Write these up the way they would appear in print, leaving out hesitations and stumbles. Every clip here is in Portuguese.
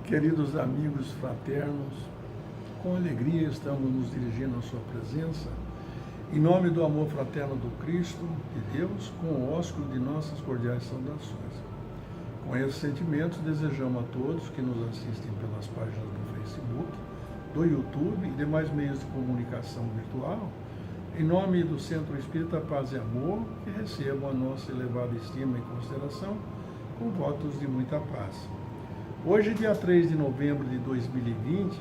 Queridos amigos fraternos, com alegria estamos nos dirigindo à sua presença, em nome do amor fraterno do Cristo, de Deus, com o ósculo de nossas cordiais saudações. Com esses sentimentos, desejamos a todos que nos assistem pelas páginas do Facebook, do YouTube e demais meios de comunicação virtual, em nome do Centro Espírita Paz e Amor, que recebam a nossa elevada estima e consideração, com votos de muita paz. Hoje, dia 3 de novembro de 2020,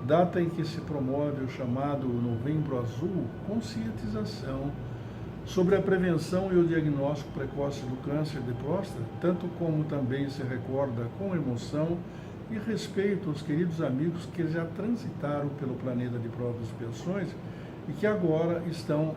data em que se promove o chamado Novembro Azul, conscientização sobre a prevenção e o diagnóstico precoce do câncer de próstata, tanto como também se recorda com emoção e respeito aos queridos amigos que já transitaram pelo planeta de provas e expiações e que agora estão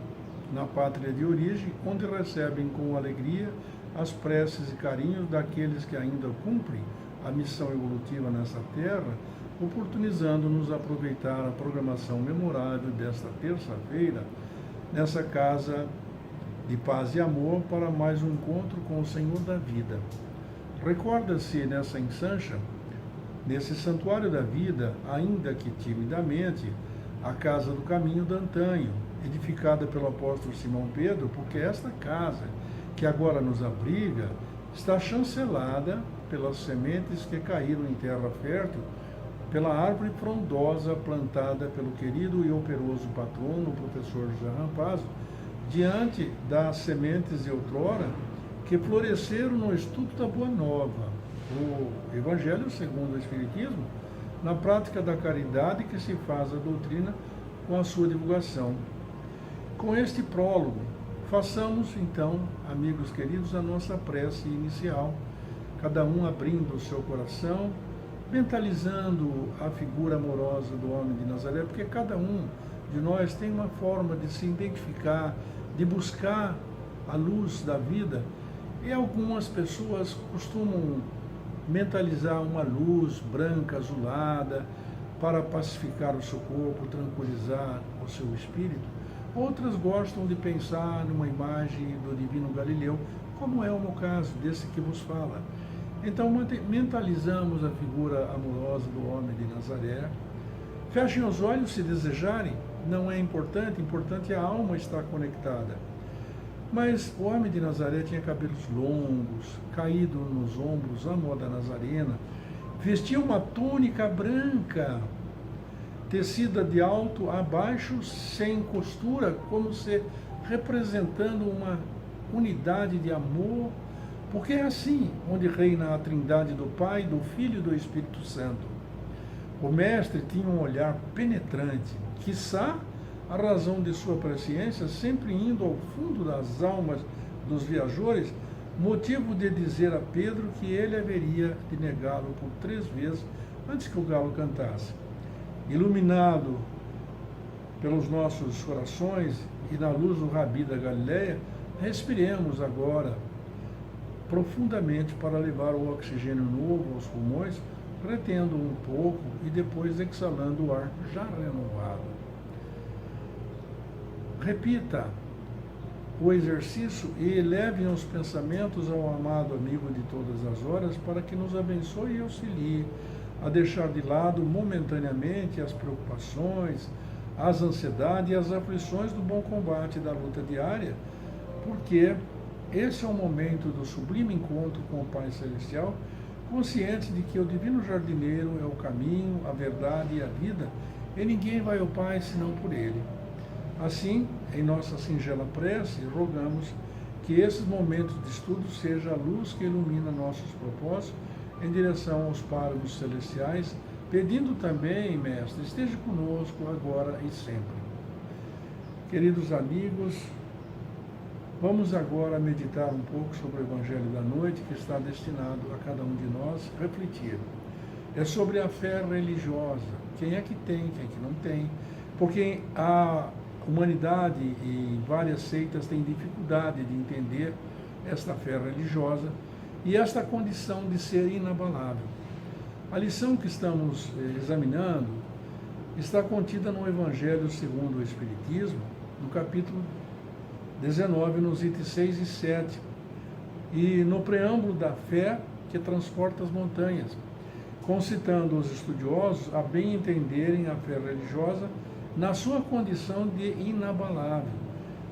na pátria de origem, onde recebem com alegria as preces e carinhos daqueles que ainda cumprem a missão evolutiva nessa terra, oportunizando-nos a aproveitar a programação memorável desta terça-feira, nessa casa de paz e amor, para mais um encontro com o Senhor da vida. Recorda-se nessa ensancha, nesse santuário da vida, ainda que timidamente, a casa do caminho da antanho, edificada pelo apóstolo Simão Pedro, porque esta casa, que agora nos abriga, está chancelada pelas sementes que caíram em terra fértil, pela árvore frondosa plantada pelo querido e operoso patrono, o professor José Rampazzo, diante das sementes de outrora que floresceram no estudo da Boa Nova, o Evangelho segundo o Espiritismo, na prática da caridade que se faz a doutrina com a sua divulgação. Com este prólogo, façamos então, amigos queridos, a nossa prece inicial, cada um abrindo o seu coração, mentalizando a figura amorosa do homem de Nazaré, porque cada um de nós tem uma forma de se identificar, de buscar a luz da vida, e algumas pessoas costumam mentalizar uma luz branca, azulada, para pacificar o seu corpo, tranquilizar o seu espírito. Outras gostam de pensar numa imagem do divino Galileu, como é o meu caso, desse que vos fala. Então, mentalizamos a figura amorosa do homem de Nazaré. Fechem os olhos se desejarem, não é importante, importante é a alma estar conectada. Mas o homem de Nazaré tinha cabelos longos, caído nos ombros, à moda nazarena, vestia uma túnica branca, tecida de alto a baixo, sem costura, como se representando uma unidade de amor, porque é assim onde reina a trindade do Pai, do Filho e do Espírito Santo. O mestre tinha um olhar penetrante, quiçá a razão de sua presciência, sempre indo ao fundo das almas dos viajores, motivo de dizer a Pedro que ele haveria de negá-lo por 3 vezes antes que o galo cantasse. Iluminado pelos nossos corações e na luz do Rabi da Galileia, respiremos agora profundamente para levar o oxigênio novo aos pulmões, retendo um pouco e depois exalando o ar já renovado. Repita o exercício e elevem os pensamentos ao amado amigo de todas as horas para que nos abençoe e auxilie a deixar de lado momentaneamente as preocupações, as ansiedades e as aflições do bom combate da luta diária, porque esse é o momento do sublime encontro com o Pai Celestial, consciente de que o Divino Jardineiro é o caminho, a verdade e a vida, e ninguém vai ao Pai senão por Ele. Assim, em nossa singela prece, rogamos que esses momentos de estudo sejam a luz que ilumina nossos propósitos em direção aos páramos celestiais, pedindo também, Mestre, esteja conosco agora e sempre. Queridos amigos, vamos agora meditar um pouco sobre o Evangelho da noite, que está destinado a cada um de nós refletir. É sobre a fé religiosa, quem é que tem, quem é que não tem, porque a humanidade e várias seitas têm dificuldade de entender esta fé religiosa e esta condição de ser inabalável. A lição que estamos examinando está contida no Evangelho segundo o Espiritismo, no capítulo 19, nos itens 6 e 7, e no preâmbulo da fé que transporta as montanhas. concitando os estudiosos a bem entenderem a fé religiosa na sua condição de inabalável.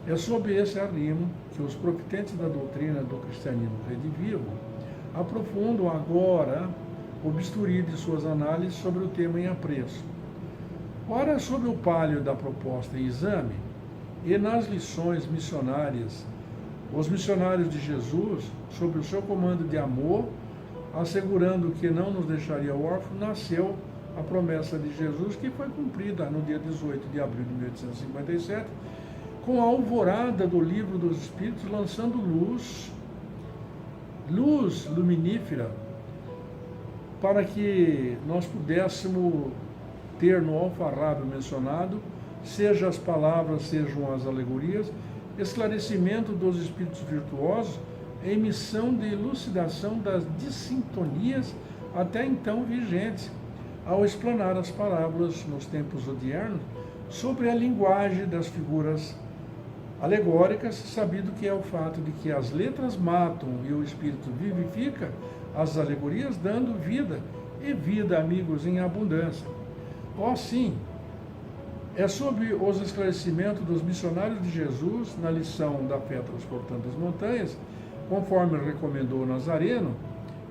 É sob esse arrimo que os profetentes da doutrina do cristianismo redivivo aprofundam agora o bisturi de suas análises sobre o tema em apreço. Ora, sob o palio da proposta em exame, e nas lições missionárias, os missionários de Jesus, sob o seu comando de amor, assegurando que não nos deixaria órfãos, nasceu a promessa de Jesus, que foi cumprida no dia 18 de abril de 1857, com a alvorada do Livro dos Espíritos, lançando luz luminífera, para que nós pudéssemos ter no alfarrábio mencionado, seja as palavras, sejam as alegorias, esclarecimento dos espíritos virtuosos, emissão de elucidação das dissintonias até então vigentes, ao explanar as parábolas nos tempos odiernos sobre a linguagem das figuras alegóricas, sabido que é o fato de que as letras matam e o espírito vivifica as alegorias, dando vida, e vida, amigos, em abundância. Ó sim, é sob os esclarecimentos dos missionários de Jesus, na lição da fé transportando as montanhas, conforme recomendou Nazareno,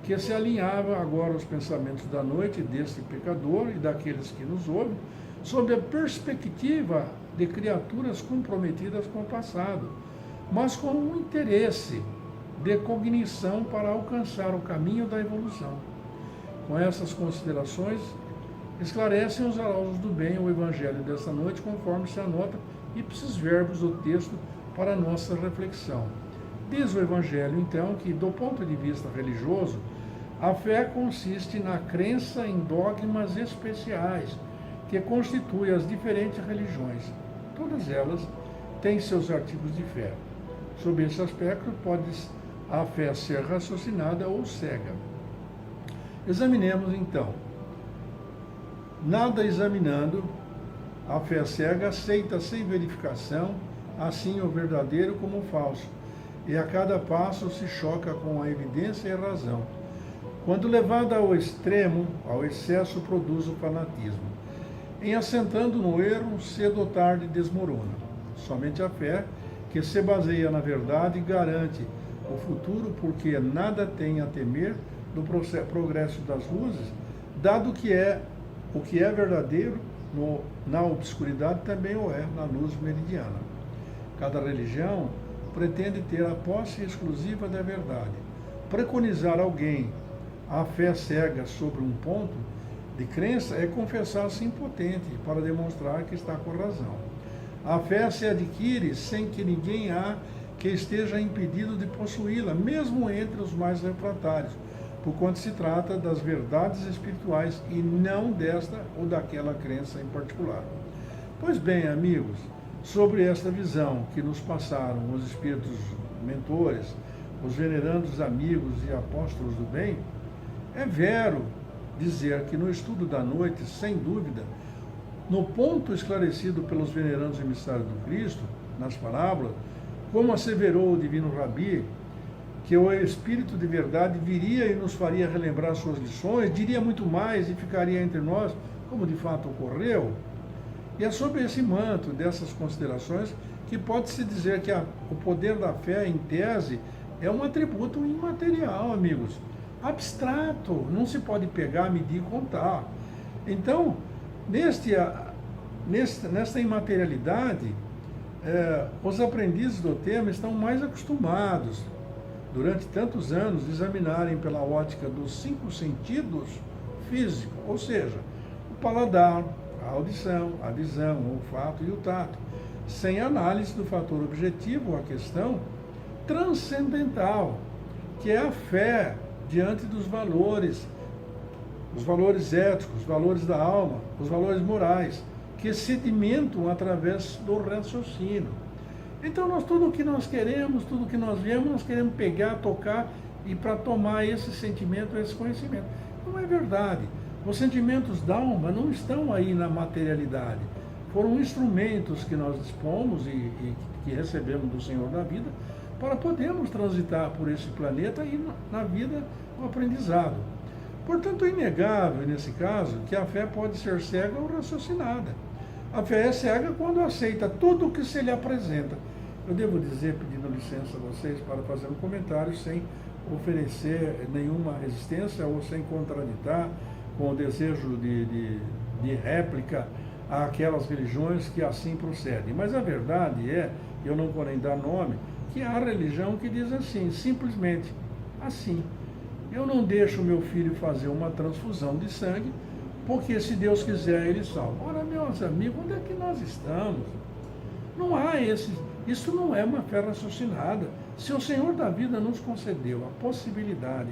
que se alinhava agora os pensamentos da noite deste pecador e daqueles que nos ouvem, sob a perspectiva de criaturas comprometidas com o passado, mas com um interesse de cognição para alcançar o caminho da evolução. Com essas considerações, esclarecem os arautos do bem o Evangelho desta noite, conforme se anota ipsis verbos do texto para a nossa reflexão. Diz o Evangelho, então, que, do ponto de vista religioso, a fé consiste na crença em dogmas especiais que constituem as diferentes religiões. Todas elas têm seus artigos de fé. Sob esse aspecto, pode a fé ser raciocinada ou cega. Examinemos, então. Nada examinando, a fé cega aceita sem verificação, assim o verdadeiro como o falso, e a cada passo se choca com a evidência e a razão. Quando levada ao extremo, ao excesso, produz o fanatismo. Em assentando no erro, cedo ou tarde desmorona. Somente a fé, que se baseia na verdade, garante o futuro, porque nada tem a temer do progresso das luzes, dado que o que é verdadeiro na obscuridade também o é na luz meridiana. Cada religião pretende ter a posse exclusiva da verdade. Preconizar alguém a fé cega sobre um ponto de crença é confessar-se impotente para demonstrar que está com razão. A fé se adquire sem que ninguém há que esteja impedido de possuí-la, mesmo entre os mais refratários, porquanto se trata das verdades espirituais e não desta ou daquela crença em particular. Pois bem, amigos, sobre esta visão que nos passaram os espíritos mentores, os venerandos amigos e apóstolos do bem, é vero dizer que no estudo da noite, sem dúvida, no ponto esclarecido pelos venerandos emissários do Cristo, nas parábolas, como asseverou o divino Rabi, que o Espírito de verdade viria e nos faria relembrar suas lições, diria muito mais e ficaria entre nós, como de fato ocorreu. E é sobre esse manto dessas considerações que pode-se dizer que o poder da fé, em tese, é um atributo imaterial, amigos, abstrato, não se pode pegar, medir e contar. Então, nesta imaterialidade, os aprendizes do tema estão mais acostumados, durante tantos anos, examinarem pela ótica dos 5 sentidos físicos, ou seja, o paladar, a audição, a visão, o olfato e o tato, sem análise do fator objetivo, a questão transcendental, que é a fé diante dos valores éticos, os valores da alma, os valores morais, que sedimentam através do raciocínio. Então, tudo o que nós queremos, tudo o que nós vemos, nós queremos pegar, tocar, e para tomar esse sentimento, esse conhecimento. Não é verdade. Os sentimentos da alma não estão aí na materialidade. Foram instrumentos que nós dispomos e que recebemos do Senhor da vida para podermos transitar por esse planeta e na vida o aprendizado. Portanto, é inegável, nesse caso, que a fé pode ser cega ou raciocinada. A fé é cega quando aceita tudo o que se lhe apresenta. Eu devo dizer, pedindo licença a vocês, para fazer um comentário sem oferecer nenhuma resistência ou sem contraditar com o desejo de réplica àquelas religiões que assim procedem. Mas a verdade é, eu não vou nem dar nome, que há religião que diz assim, simplesmente assim: eu não deixo meu filho fazer uma transfusão de sangue, porque se Deus quiser, ele salva. Ora, meus amigos, onde é que nós estamos? Não há isso não é uma fé raciocinada. Se o Senhor da vida nos concedeu a possibilidade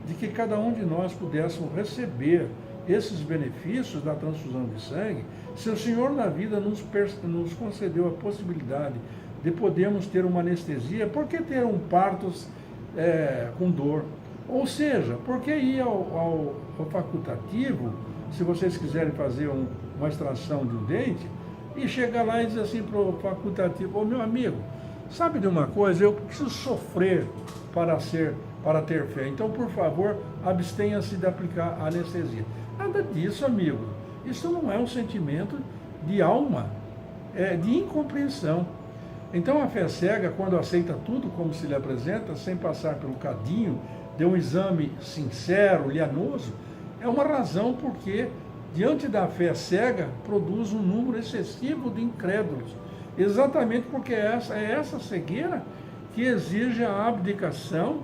de que cada um de nós pudéssemos receber esses benefícios da transfusão de sangue, se o Senhor da vida nos concedeu a possibilidade de podermos ter uma anestesia, por que ter um parto com dor? Ou seja, por que ir ao facultativo, se vocês quiserem fazer uma extração de um dente, e chegar lá e dizer assim para o facultativo: ô meu amigo, sabe de uma coisa, eu preciso sofrer para ter fé, então por favor, abstenha-se de aplicar a anestesia. Nada disso, amigo. Isso não é um sentimento de alma, é de incompreensão. Então a fé cega, quando aceita tudo como se lhe apresenta, sem passar pelo cadinho de um exame sincero, lianoso, é uma razão porque, diante da fé cega, produz um número excessivo de incrédulos. Exatamente porque é essa cegueira que exige a abdicação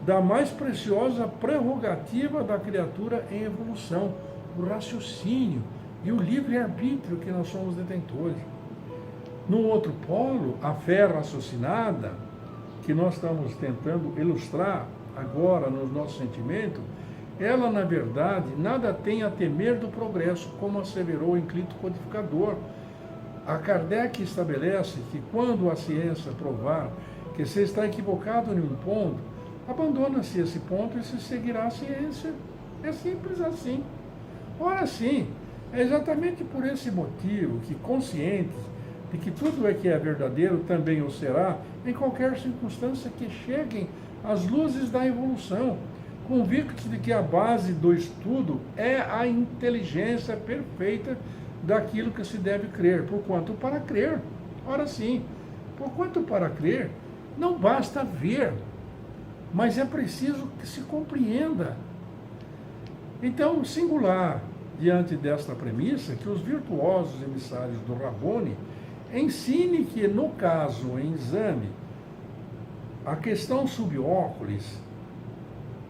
da mais preciosa prerrogativa da criatura em evolução, o raciocínio e o livre-arbítrio que nós somos detentores. No outro polo, a fé raciocinada, que nós estamos tentando ilustrar agora no nosso sentimento, ela, na verdade, nada tem a temer do progresso, como asseverou o inclito codificador. A Kardec estabelece que quando a ciência provar que se está equivocado em um ponto, abandona-se esse ponto e se seguirá a ciência. É simples assim. Ora sim, é exatamente por esse motivo que, conscientes de que tudo é que é verdadeiro também o será, em qualquer circunstância que cheguem as luzes da evolução, convictos de que a base do estudo é a inteligência perfeita daquilo que se deve crer, porquanto para crer. Ora sim, porquanto para crer, não basta ver, mas é preciso que se compreenda. Então, singular, diante desta premissa, que os virtuosos emissários do Rabboni ensine que, no caso, em exame, a questão subóculis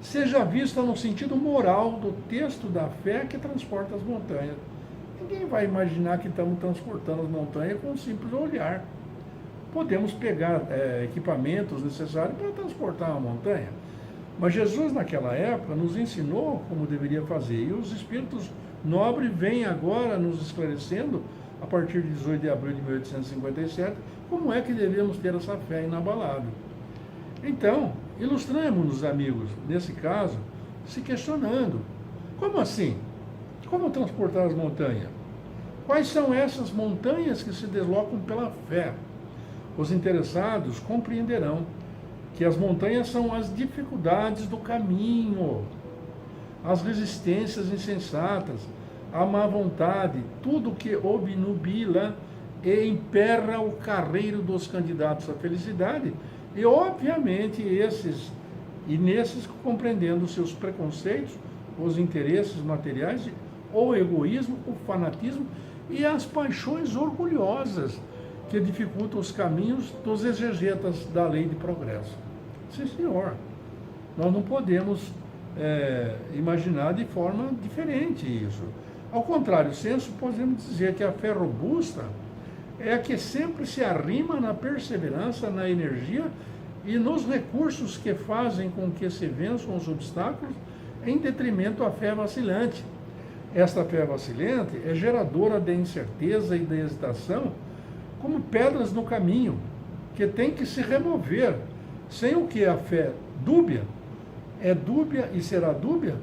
seja vista no sentido moral do texto da fé que transporta as montanhas. Ninguém vai imaginar que estamos transportando as montanhas com um simples olhar. Podemos pegar equipamentos necessários para transportar uma montanha, mas Jesus, naquela época, nos ensinou como deveria fazer, e os espíritos nobres vêm agora nos esclarecendo, a partir de 18 de abril de 1857, como é que devemos ter essa fé inabalável. Então, ilustremos-nos, amigos, nesse caso, se questionando: como assim? Como transportar as montanhas? Quais são essas montanhas que se deslocam pela fé? Os interessados compreenderão que as montanhas são as dificuldades do caminho, as resistências insensatas, a má vontade, tudo que obnubila e emperra o carreiro dos candidatos à felicidade, e obviamente nesses compreendendo os seus preconceitos, os interesses materiais, o egoísmo, o fanatismo e as paixões orgulhosas que dificultam os caminhos dos exegetas da lei de progresso. Sim, senhor. Nós não podemos imaginar de forma diferente isso. Ao contrário, senso, podemos dizer que a fé robusta é a que sempre se arrima na perseverança, na energia e nos recursos que fazem com que se vençam os obstáculos em detrimento à fé vacilante. Esta fé vacilante é geradora de incerteza e de hesitação, como pedras no caminho, que tem que se remover, sem o que a fé dúbia é dúbia e será dúbia,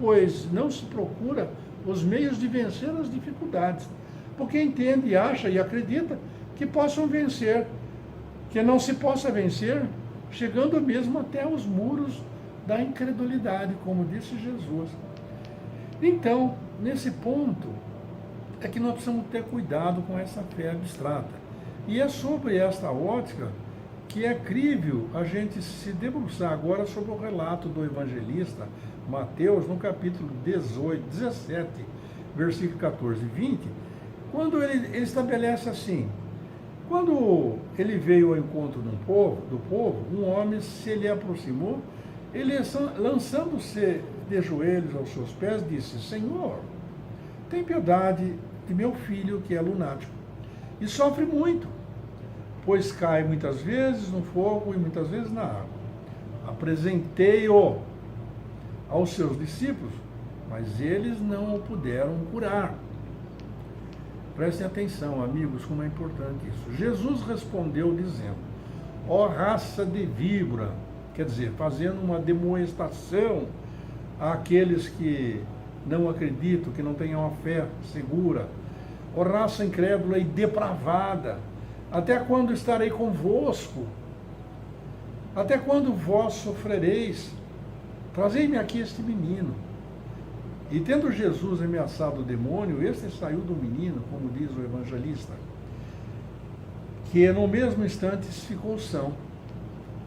pois não se procura os meios de vencer as dificuldades, porque entende, acha e acredita que possam vencer, que não se possa vencer, chegando mesmo até os muros da incredulidade, como disse Jesus. Então, nesse ponto, é que nós precisamos ter cuidado com essa fé abstrata. E é sobre esta ótica que é crível a gente se debruçar agora sobre o relato do evangelista Mateus, no capítulo 17, versículo 14 e 20, quando ele estabelece assim: quando ele veio ao encontro do povo, um homem se lhe aproximou, ele, lançando-se de joelhos aos seus pés, disse: Senhor, tem piedade de meu filho, que é lunático, e sofre muito, pois cai muitas vezes no fogo e muitas vezes na água. Apresentei-o aos seus discípulos, mas eles não o puderam curar. Prestem atenção, amigos, como é importante isso. Jesus respondeu dizendo: ó raça de víbora, quer dizer, fazendo uma demonstração àqueles que não acreditam, que não têm uma fé segura. Ó raça incrédula e depravada, até quando estarei convosco? Até quando vós sofrereis? Trazei-me aqui este menino. E tendo Jesus ameaçado o demônio, este saiu do menino, como diz o evangelista, que no mesmo instante ficou são.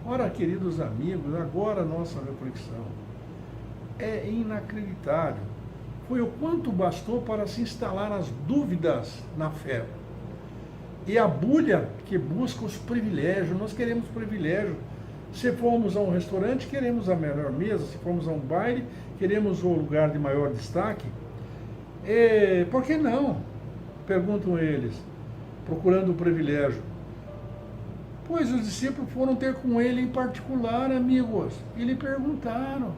Ora, queridos amigos, agora a nossa reflexão é inacreditável. Foi o quanto bastou para se instalar as dúvidas na fé. E a bulha que busca os privilégios. Nós queremos privilégio. Se formos a um restaurante, queremos a melhor mesa. Se formos a um baile, queremos o lugar de maior destaque. Por que não? Perguntam eles, procurando o privilégio. Pois os discípulos foram ter com ele em particular, amigos, e lhe perguntaram: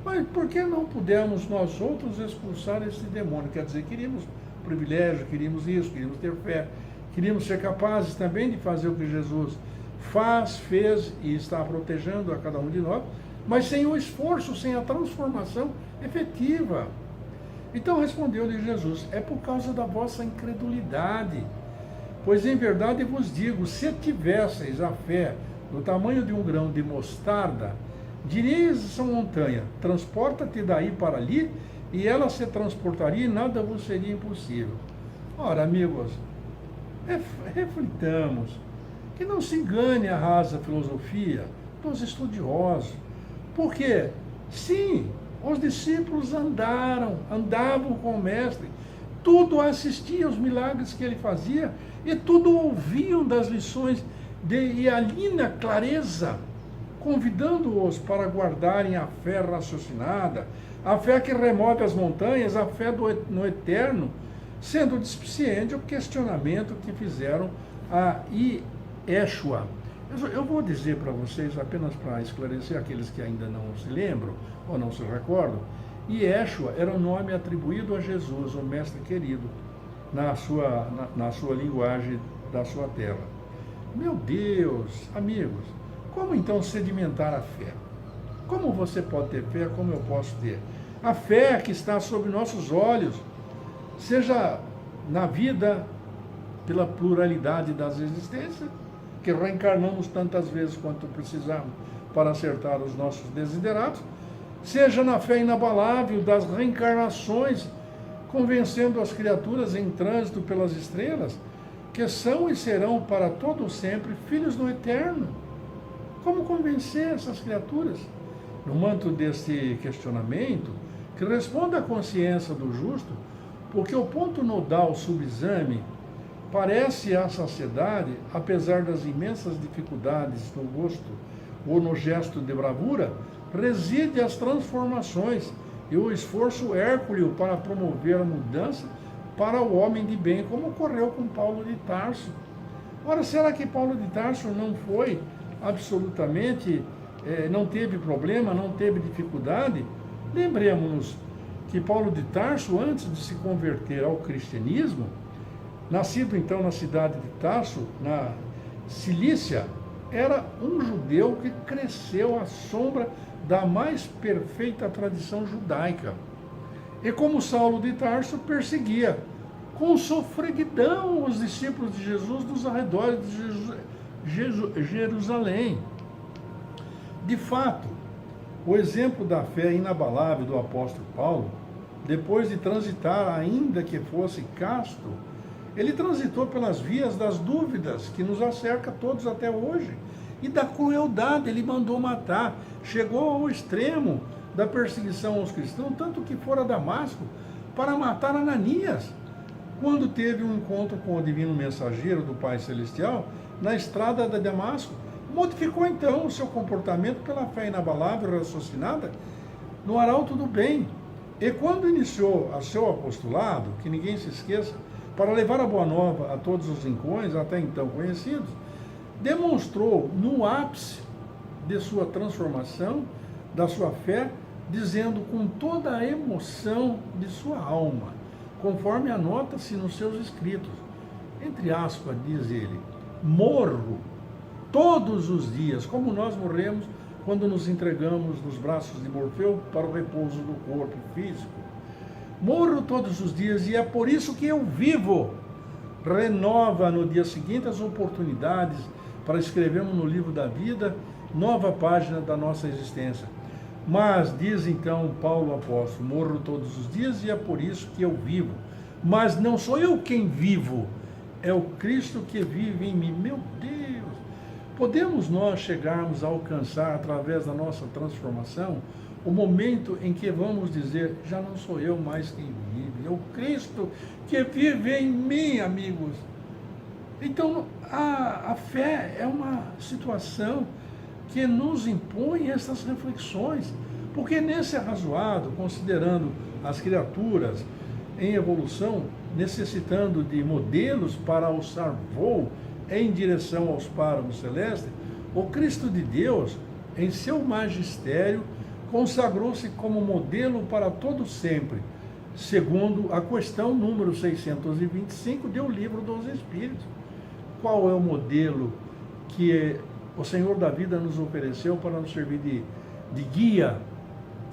mas por que não pudemos nós outros expulsar esse demônio? Quer dizer, queríamos privilégio, queríamos isso, queríamos ter fé, queríamos ser capazes também de fazer o que Jesus fez e está protegendo a cada um de nós, mas sem o esforço, sem a transformação efetiva. Então respondeu-lhe Jesus: é por causa da vossa incredulidade. Pois em verdade vos digo, se tivesseis a fé do tamanho de um grão de mostarda, diríeis essa montanha: transporta-te daí para ali, e ela se transportaria e nada vos seria impossível. Ora, amigos, reflitamos, que não se engane a rasa filosofia dos estudiosos, porque, sim, os discípulos andavam com o mestre, tudo assistiam aos milagres que ele fazia, e tudo ouviam das lições e ali na clareza, convidando-os para guardarem a fé raciocinada, a fé que remove as montanhas, a fé no eterno, sendo deficiente o questionamento que fizeram a Yeshua. Eu vou dizer para vocês, apenas para esclarecer aqueles que ainda não se lembram ou não se recordam, Yeshua era o nome atribuído a Jesus, o Mestre querido, na sua linguagem da sua terra. Meu Deus, amigos, como então sedimentar a fé? Como você pode ter fé, como eu posso ter? A fé que está sob nossos olhos, seja na vida, pela pluralidade das existências, que reencarnamos tantas vezes quanto precisamos para acertar os nossos desiderados, seja na fé inabalável das reencarnações, convencendo as criaturas em trânsito pelas estrelas, que são e serão para todo sempre filhos do Eterno. Como convencer essas criaturas? No manto deste questionamento, que responda à consciência do justo, porque o ponto nodal subexame parece à saciedade, apesar das imensas dificuldades no rosto ou no gesto de bravura, reside as transformações e o esforço hércules para promover a mudança para o homem de bem, como ocorreu com Paulo de Tarso. Ora, será que Paulo de Tarso não foi absolutamente, não teve problema, não teve dificuldade? Lembremos-nos que Paulo de Tarso, antes de se converter ao cristianismo, nascido então na cidade de Tarso, na Cilícia, era um judeu que cresceu à sombra da mais perfeita tradição judaica. E como Saulo de Tarso, perseguia com sofreguidão os discípulos de Jesus nos arredores de Jerusalém. De fato, o exemplo da fé inabalável do apóstolo Paulo depois de transitar, ainda que fosse casto, ele transitou pelas vias das dúvidas que nos acerca todos até hoje. E da crueldade, ele mandou matar. Chegou ao extremo da perseguição aos cristãos, tanto que fora a Damasco para matar Ananias, quando teve um encontro com o divino mensageiro do Pai Celestial na estrada de Damasco. Modificou então o seu comportamento pela fé inabalável e raciocinada no arauto do bem. E quando iniciou o seu apostolado, que ninguém se esqueça, para levar a boa nova a todos os rincões até então conhecidos, demonstrou no ápice de sua transformação, da sua fé, dizendo com toda a emoção de sua alma, conforme anota-se nos seus escritos, entre aspas, diz ele, morro todos os dias, como nós morremos quando nos entregamos nos braços de Morfeu para o repouso do corpo físico. Morro todos os dias e é por isso que eu vivo. Renova no dia seguinte as oportunidades para escrevermos no livro da vida, nova página da nossa existência. Mas, diz então Paulo apóstolo, morro todos os dias e é por isso que eu vivo. Mas não sou eu quem vivo, é o Cristo que vive em mim. Meu Deus! Podemos nós chegarmos a alcançar, através da nossa transformação, o momento em que vamos dizer, já não sou eu mais quem vive, é o Cristo que vive em mim, amigos. Então, a fé é uma situação que nos impõe essas reflexões, porque nesse arrazoado, considerando as criaturas em evolução, necessitando de modelos para alçar voo em direção aos páramos celestes, o Cristo de Deus, em seu magistério, consagrou-se como modelo para todo sempre, segundo a questão número 625 do Livro dos Espíritos. Qual é o modelo que o Senhor da vida nos ofereceu para nos servir de guia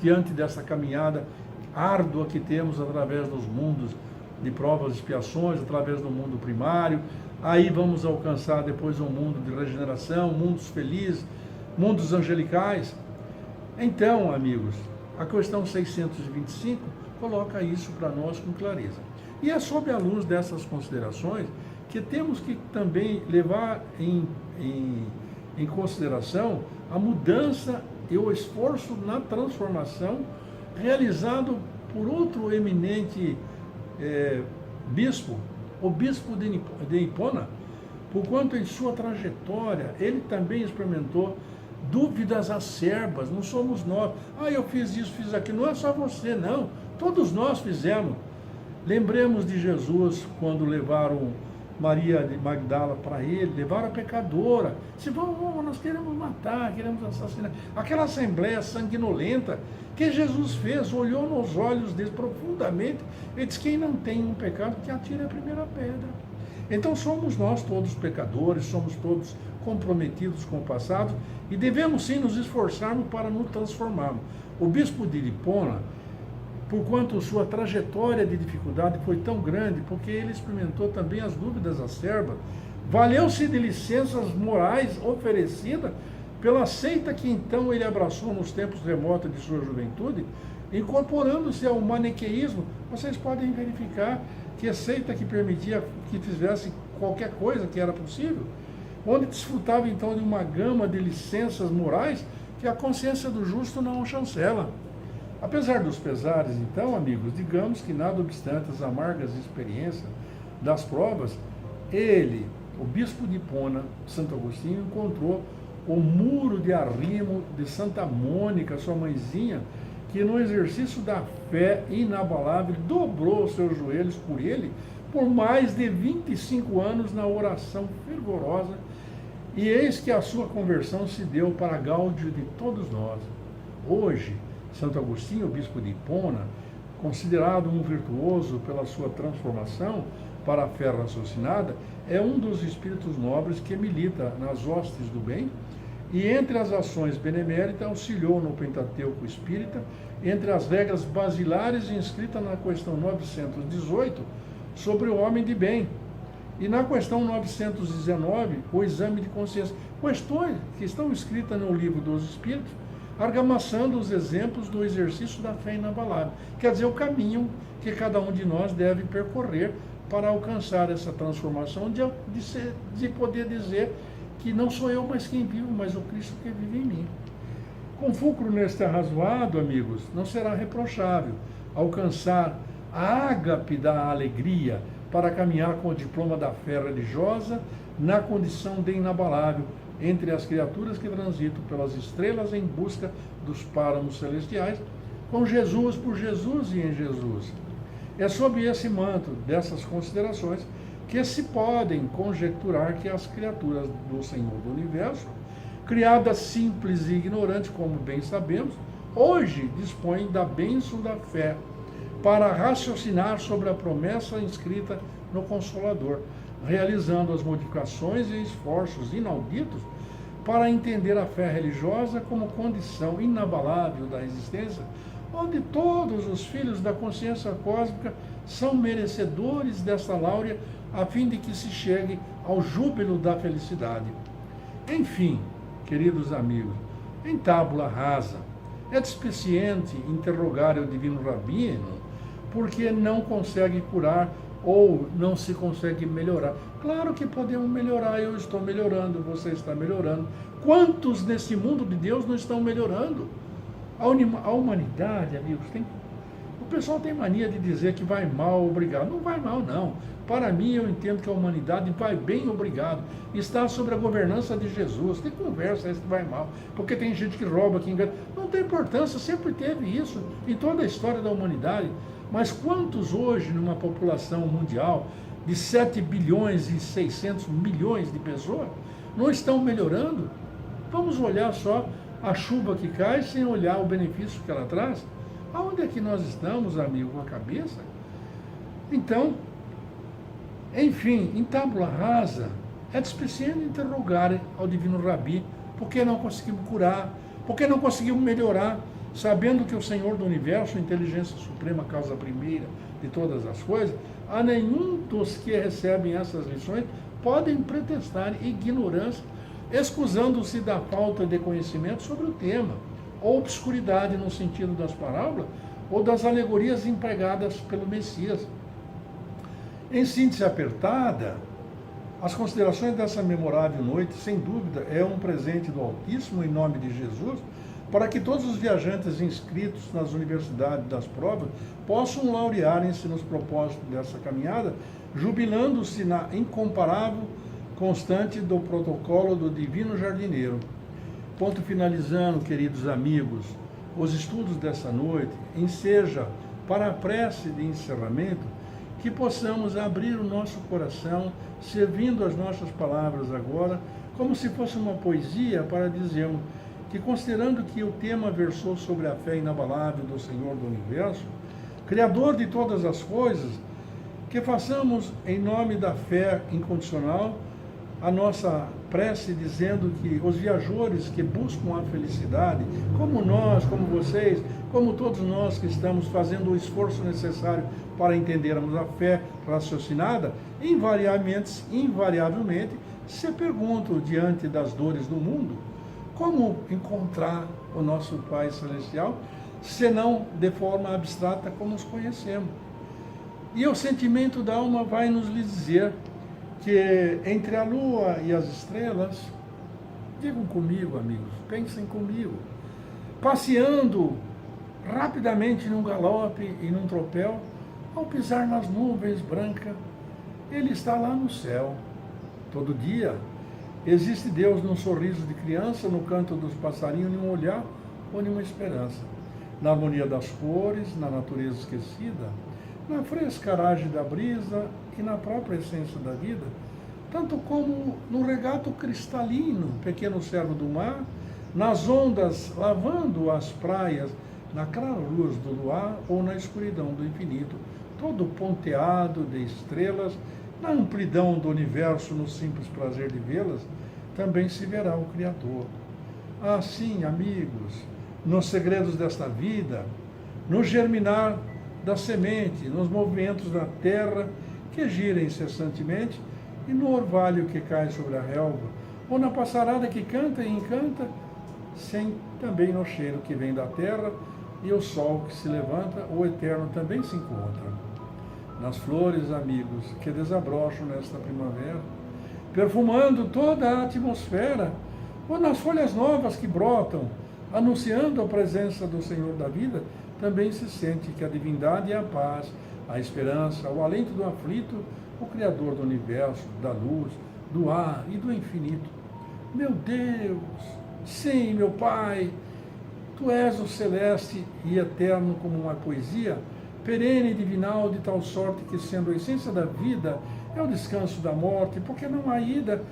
diante dessa caminhada árdua que temos através dos mundos de provas e expiações, através do mundo primário? Aí vamos alcançar depois um mundo de regeneração, mundos felizes, mundos angelicais. Então, amigos, a questão 625 coloca isso para nós com clareza. E é sob a luz dessas considerações que temos que também levar em consideração a mudança e o esforço na transformação realizado por outro eminente bispo, o bispo de Hipona, porquanto em sua trajetória ele também experimentou dúvidas acerbas. Não somos nós, eu fiz isso, fiz aquilo, não é só você, não, todos nós fizemos. Lembremos de Jesus quando levaram Maria de Magdala para ele, levaram a pecadora, se vamos, nós queremos matar, queremos assassinar, aquela assembleia sanguinolenta que Jesus fez, olhou nos olhos deles profundamente e disse, quem não tem um pecado que atire a primeira pedra. Então somos nós todos pecadores, somos todos comprometidos com o passado e devemos sim nos esforçarmos para nos transformarmos. O bispo de Hipona, porquanto sua trajetória de dificuldade foi tão grande, porque ele experimentou também as dúvidas acerbas, valeu-se de licenças morais oferecidas pela seita que então ele abraçou nos tempos remotos de sua juventude, incorporando-se ao maniqueísmo. Vocês podem verificar que a seita que permitia que fizesse qualquer coisa que era possível, onde desfrutava então de uma gama de licenças morais que a consciência do justo não chancela. Apesar dos pesares, então, amigos, digamos que nada obstante as amargas experiências das provas, ele, o bispo de Hipona, Santo Agostinho, encontrou o muro de arrimo de Santa Mônica, sua mãezinha, que no exercício da fé inabalável dobrou os seus joelhos por ele por mais de 25 anos na oração fervorosa, e eis que a sua conversão se deu para gáudio de todos nós. Hoje, Santo Agostinho, o bispo de Hipona, considerado um virtuoso pela sua transformação para a fé raciocinada, é um dos espíritos nobres que milita nas hostes do bem e, entre as ações beneméritas, auxiliou no Pentateuco Espírita, entre as regras basilares inscritas na questão 918 sobre o homem de bem e na questão 919 o exame de consciência, questões que estão escritas no Livro dos Espíritos, argamassando os exemplos do exercício da fé inabalável. Quer dizer, o caminho que cada um de nós deve percorrer para alcançar essa transformação de poder dizer que não sou eu mais quem vivo, mas o Cristo que vive em mim. Com fulcro neste arrazoado, amigos, não será reprochável alcançar a ágape da alegria para caminhar com o diploma da fé religiosa na condição de inabalável entre as criaturas que transitam pelas estrelas em busca dos páramos celestiais, com Jesus, por Jesus e em Jesus. É sob esse manto dessas considerações que se podem conjecturar que as criaturas do Senhor do Universo, criadas simples e ignorantes, como bem sabemos, hoje dispõem da bênção da fé para raciocinar sobre a promessa inscrita no Consolador, realizando as modificações e esforços inauditos para entender a fé religiosa como condição inabalável da existência, onde todos os filhos da consciência cósmica são merecedores desta láurea, a fim de que se chegue ao júbilo da felicidade. Enfim, queridos amigos, em tábula rasa, é despeciente interrogar o divino rabino porque não consegue curar ou não se consegue melhorar. Claro que podemos melhorar, eu estou melhorando, você está melhorando. Quantos nesse mundo de Deus não estão melhorando? A humanidade, amigos, o pessoal tem mania de dizer que vai mal, obrigado. Não vai mal, não. Para mim, eu entendo que a humanidade vai bem, obrigado. Está sob a governança de Jesus. Tem conversa esse que vai mal, porque tem gente que rouba, que engana. Não tem importância, sempre teve isso em toda a história da humanidade. Mas quantos hoje, numa população mundial de 7 bilhões e 600 milhões de pessoas, não estão melhorando? Vamos olhar só a chuva que cai sem olhar o benefício que ela traz? Aonde é que nós estamos, amigo, com a cabeça? Então, enfim, em tábula rasa, é despeciente interrogar ao divino Rabi por que não conseguimos curar, por que não conseguimos melhorar, sabendo que o Senhor do Universo, inteligência suprema, causa primeira de todas as coisas, a nenhum dos que recebem essas lições podem pretextar ignorância, excusando-se da falta de conhecimento sobre o tema, ou obscuridade no sentido das parábolas, ou das alegorias empregadas pelo Messias. Em síntese apertada, as considerações dessa memorável noite, sem dúvida, é um presente do Altíssimo em nome de Jesus, para que todos os viajantes inscritos nas universidades das provas possam laurearem-se nos propósitos dessa caminhada, jubilando-se na incomparável constante do protocolo do Divino Jardineiro. Ponto finalizando, queridos amigos, os estudos dessa noite, enseja para a prece de encerramento que possamos abrir o nosso coração, servindo as nossas palavras agora, como se fosse uma poesia, para dizermos que, considerando que o tema versou sobre a fé inabalável do Senhor do Universo, Criador de todas as coisas, que façamos, em nome da fé incondicional, a nossa prece dizendo que os viajores que buscam a felicidade, como nós, como vocês, como todos nós que estamos fazendo o esforço necessário para entendermos a fé raciocinada, invariavelmente se perguntam diante das dores do mundo, como encontrar o nosso Pai Celestial, senão de forma abstrata como os conhecemos. E o sentimento da alma vai nos dizer que entre a lua e as estrelas, digam comigo, amigos, pensem comigo, passeando rapidamente num galope e num tropel, ao pisar nas nuvens brancas, ele está lá no céu. Todo dia existe Deus num sorriso de criança, no canto dos passarinhos, num olhar ou numa esperança, na harmonia das cores, na natureza esquecida, na frescaragem da brisa e na própria essência da vida, tanto como no regato cristalino, pequeno servo do mar, nas ondas lavando as praias, na clara luz do luar ou na escuridão do infinito, todo ponteado de estrelas, na amplidão do universo, no simples prazer de vê-las, também se verá o Criador. Assim, amigos, nos segredos desta vida, no germinar da semente, nos movimentos da terra que gira incessantemente e no orvalho que cai sobre a relva, ou na passarada que canta e encanta, sem também no cheiro que vem da terra, e o sol que se levanta, o eterno também se encontra. Nas flores, amigos, que desabrocham nesta primavera, perfumando toda a atmosfera, ou nas folhas novas que brotam, anunciando a presença do Senhor da vida, também se sente que a divindade é a paz, a esperança, o alento do aflito, o Criador do universo, da luz, do ar e do infinito. Meu Deus, sim, meu Pai, Tu és o celeste e eterno como uma poesia, perene e divinal, de tal sorte que, sendo a essência da vida, é o descanso da morte, porque não há ida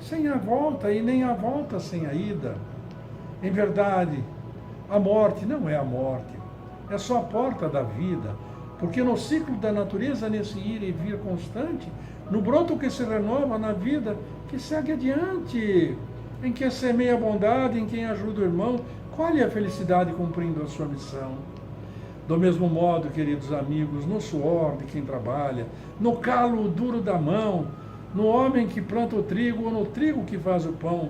sem a volta e nem há volta sem a ida. Em verdade, a morte não é a morte, é só a porta da vida, porque no ciclo da natureza, nesse ir e vir constante, no broto que se renova na vida, que segue adiante, em que semeia a bondade, em quem ajuda o irmão, colhe a felicidade cumprindo a sua missão. Do mesmo modo, queridos amigos, no suor de quem trabalha, no calo duro da mão, no homem que planta o trigo ou no trigo que faz o pão,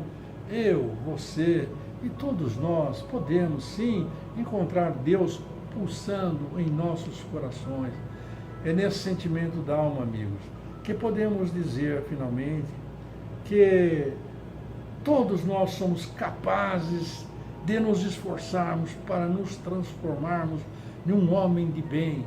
eu, você e todos nós podemos, sim, encontrar Deus pulsando em nossos corações. É nesse sentimento da alma, amigos, que podemos dizer, finalmente, que todos nós somos capazes de nos esforçarmos para nos transformarmos em um homem de bem,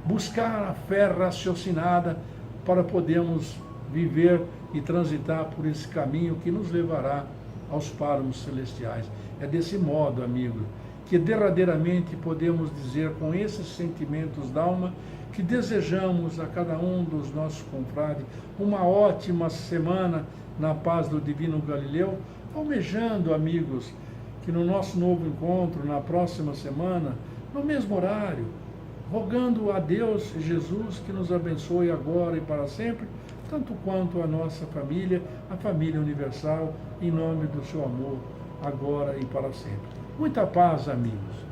buscar a fé raciocinada para podermos viver e transitar por esse caminho que nos levará aos páramos celestiais. É desse modo, amigo, que derradeiramente podemos dizer com esses sentimentos da alma que desejamos a cada um dos nossos confrades uma ótima semana na paz do Divino Galileu, almejando, amigos, que no nosso novo encontro, na próxima semana, no mesmo horário, rogando a Deus Jesus que nos abençoe agora e para sempre, tanto quanto a nossa família, a família universal, em nome do seu amor, agora e para sempre. Muita paz, amigos.